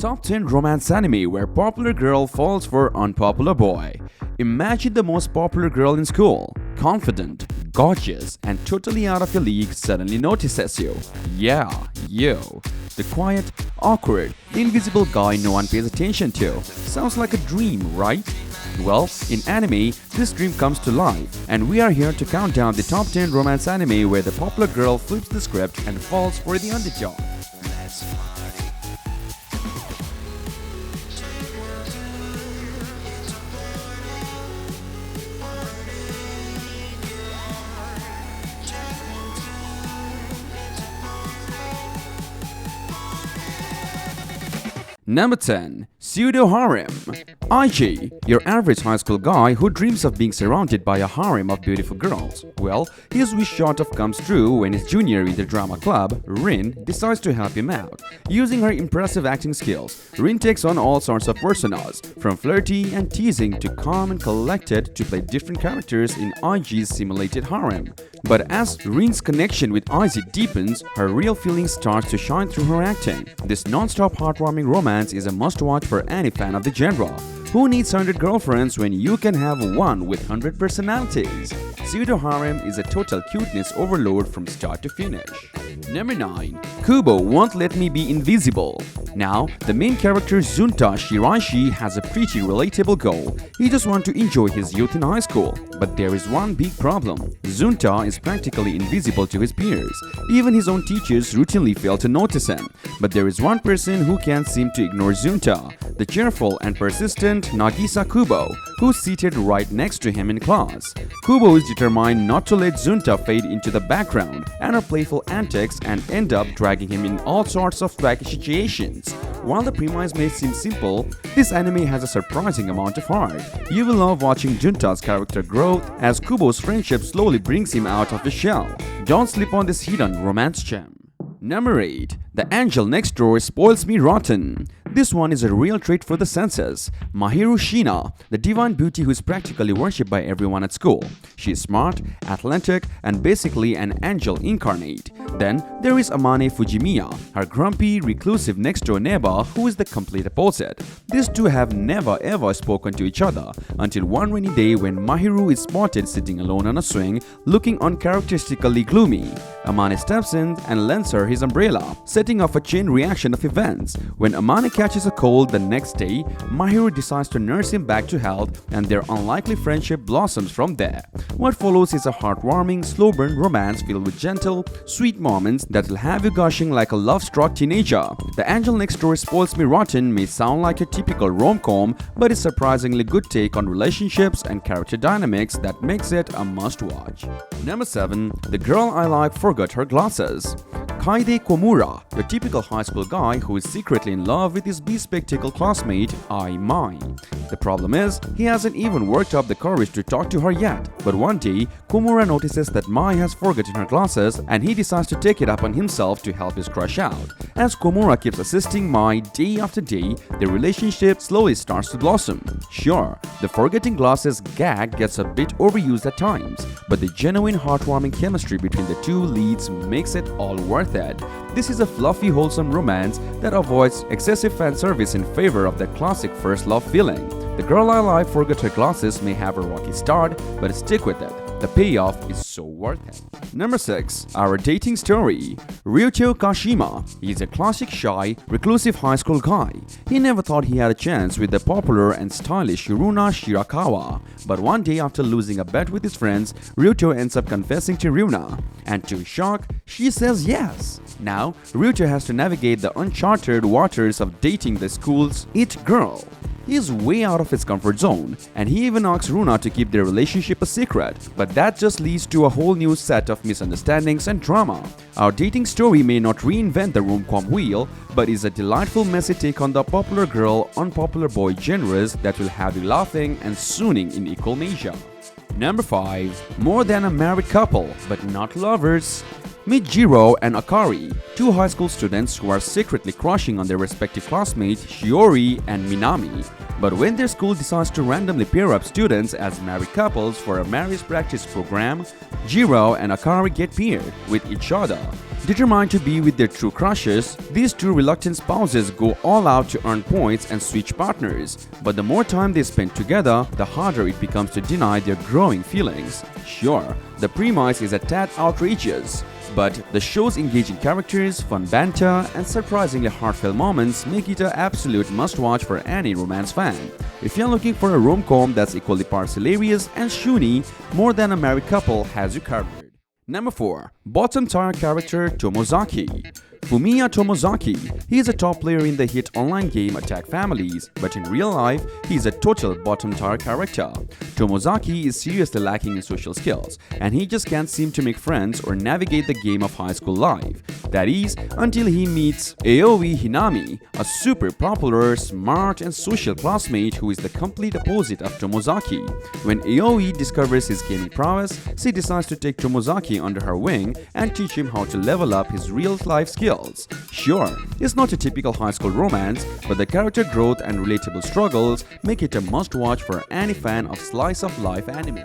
Top 10 romance anime where popular girl falls for unpopular boy. Imagine the most popular girl in school, confident, gorgeous, and totally out of your league suddenly notices you. Yeah, you. The quiet, awkward, invisible guy no one pays attention to. Sounds like a dream, right? Well, in anime, this dream comes to life, and we are here to count down the top 10 romance anime where the popular girl flips the script and falls for the underdog. Let's party. Number 10. Pseudo Harem. IG, your average high school guy who dreams of being surrounded by a harem of beautiful girls. Well, his wish sort of comes true when his junior in the drama club, Rin, decides to help him out. Using her impressive acting skills, Rin takes on all sorts of personas, from flirty and teasing to calm and collected to play different characters in IG's simulated harem. But as Rin's connection with IG deepens, her real feelings start to shine through her acting. This non-stop heartwarming romance is a must-watch for any fan of the genre. Who needs 100 girlfriends when you can have one with 100 personalities? Pseudo Harem is a total cuteness overload from start to finish. Number 9. Kubo Won't Let Me Be Invisible. Now, the main character Zunta Shiraishi has a pretty relatable goal. He just wants to enjoy his youth in high school. But there is one big problem. Zunta is practically invisible to his peers. Even his own teachers routinely fail to notice him. But there is one person who can't seem to ignore Zunta, the cheerful and persistent Nagisa Kubo, who's seated right next to him in class. Kubo is determined not to let Zunta fade into the background and her playful antics and end up dragging him in all sorts of wacky situations. While the premise may seem simple, this anime has a surprising amount of heart. You will love watching Junta's character growth as Kubo's friendship slowly brings him out of his shell. Don't sleep on this hidden romance gem. Number 8. The Angel Next Door Spoils Me Rotten. This one is a real treat for the senses. Mahiru Shina, the divine beauty who is practically worshipped by everyone at school. She is smart, athletic, and basically an angel incarnate. Then there is Amane Fujimiya, her grumpy, reclusive next-door neighbor who is the complete opposite. These two have never ever spoken to each other until one rainy day when Mahiru is spotted sitting alone on a swing, looking uncharacteristically gloomy. Amane steps in and lends her his umbrella, setting off a chain reaction of events. When Amane catches a cold the next day, Mahiru decides to nurse him back to health, and their unlikely friendship blossoms from there. What follows is a heartwarming, slow-burn romance filled with gentle, sweet moments that will have you gushing like a love-struck teenager. The Angel Next Door Spoils Me Rotten may sound like a typical rom-com, but it's a surprisingly good take on relationships and character dynamics that makes it a must-watch. Number 7. The Girl I Like Forgot Her Glasses. Kaide Komura, your typical high school guy who is secretly in love with his bespectacled classmate, Ai Mai. The problem is, he hasn't even worked up the courage to talk to her yet. But one day, Komura notices that Mai has forgotten her glasses and he decides to take it upon himself to help his crush out. As Komura keeps assisting Mai day after day, their relationship slowly starts to blossom. Sure, the forgetting glasses gag gets a bit overused at times, but the genuine heartwarming chemistry between the two leads makes it all worth it. This is a fluffy, wholesome romance that avoids excessive fan service in favor of that classic first love feeling. The Girl I Like Forgot Her Glasses may have a rocky start, but stick with it. The payoff is so worth it. Number 6. Our Dating Story. Ryuto Kashima. He's a classic shy, reclusive high school guy. He never thought he had a chance with the popular and stylish Hiruna Shirakawa. But one day after losing a bet with his friends, Ryuto ends up confessing to Ryuna. And to his shock, she says yes. Now, Ryuto has to navigate the uncharted waters of dating the school's it girl. He is way out of his comfort zone, and he even asks Runa to keep their relationship a secret, but that just leads to a whole new set of misunderstandings and drama. Our dating story may not reinvent the rom-com wheel, but is a delightful messy take on the popular girl, unpopular boy genres that will have you laughing and swooning in equal measure. Number 5. More Than a Married Couple, but Not Lovers. Meet Jiro and Akari, two high school students who are secretly crushing on their respective classmates Shiori and Minami. But when their school decides to randomly pair up students as married couples for a marriage practice program, Jiro and Akari get paired with each other. Determined to be with their true crushes, these two reluctant spouses go all out to earn points and switch partners. But the more time they spend together, the harder it becomes to deny their growing feelings. Sure, the premise is a tad outrageous, but the show's engaging characters, fun banter, and surprisingly heartfelt moments make it an absolute must-watch for any romance fan. If you're looking for a rom-com that's equally parts hilarious and shoony, More Than a Married Couple has you covered. Number 4. Bottom tier character Tomozaki. Fumiya Tomozaki. He is a top player in the hit online game Attack Families, but in real life, he is a total bottom tier character. Tomozaki is seriously lacking in social skills, and he just can't seem to make friends or navigate the game of high school life. That is, until he meets Aoi Hinami, a super popular, smart, and social classmate who is the complete opposite of Tomozaki. When Aoi discovers his gaming prowess, she decides to take Tomozaki under her wing and teach him how to level up his real-life skills. Sure, it's not a typical high school romance, but the character growth and relatable struggles make it a must-watch for any fan of slice-of-life anime.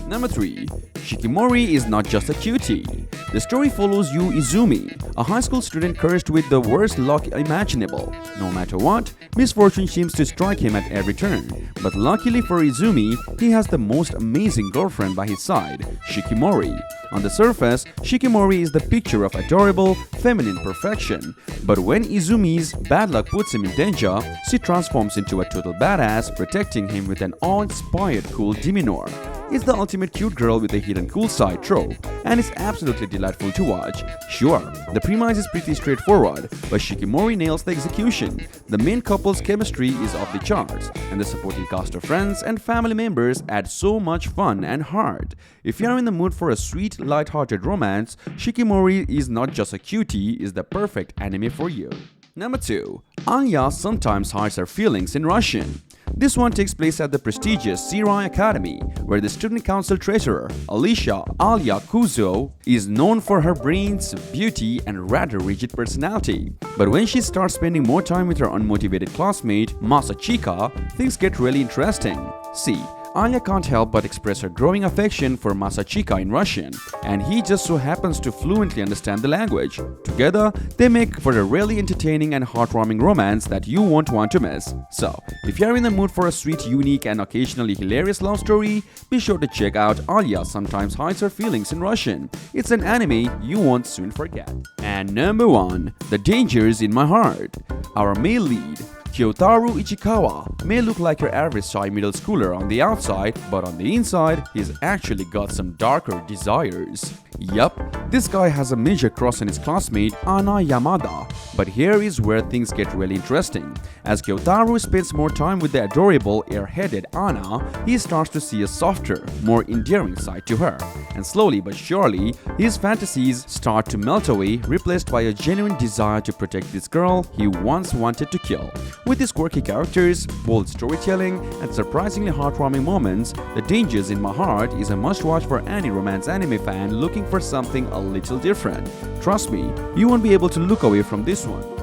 Number 3. Shikimori is not just a cutie. The story follows Yu Izumi, a high school student cursed with the worst luck imaginable. No matter what, misfortune seems to strike him at every turn. But luckily for Izumi, he has the most amazing girlfriend by his side, Shikimori. On the surface, Shikimori is the picture of adorable, feminine perfection. But when Izumi's bad luck puts him in danger, she transforms into a total badass, protecting him with an awe-inspired cool demeanor. It's the ultimate cute girl with a hidden cool side trope, and it's absolutely delightful to watch. Sure, the premise is pretty straightforward, but Shikimori nails the execution. The main couple's chemistry is off the charts, and the supporting cast of friends and family members add so much fun and heart. If you're in the mood for a sweet, light-hearted romance, Shikimori is not just a cutie, is the perfect anime for you. Number 2. Alya sometimes hides her feelings in Russian. This one takes place at the prestigious Serai Academy, where the student council treasurer, Alicia Alya Kuzo, is known for her brains, beauty, and rather rigid personality. But when she starts spending more time with her unmotivated classmate, Masachika, things get really interesting. See, Alya can't help but express her growing affection for Masachika in Russian, and he just so happens to fluently understand the language. Together, they make for a really entertaining and heartwarming romance that you won't want to miss. So, if you're in the mood for a sweet, unique, and occasionally hilarious love story, be sure to check out Alya Sometimes Hides Her Feelings in Russian. It's an anime you won't soon forget. And number 1. The Dangers in My Heart. Our male lead, Kyotaru Ichikawa, may look like your average shy middle schooler on the outside, but on the inside, he's actually got some darker desires. Yup, this guy has a major crush on his classmate Ana Yamada. But here is where things get really interesting. As Kyotaru spends more time with the adorable, airheaded Ana, he starts to see a softer, more endearing side to her. And slowly but surely, his fantasies start to melt away, replaced by a genuine desire to protect this girl he once wanted to kill. With his quirky characters, bold storytelling, and surprisingly heartwarming moments, The Dangers in My Heart is a must-watch for any romance anime fan looking for something a little different. Trust me, you won't be able to look away from this one.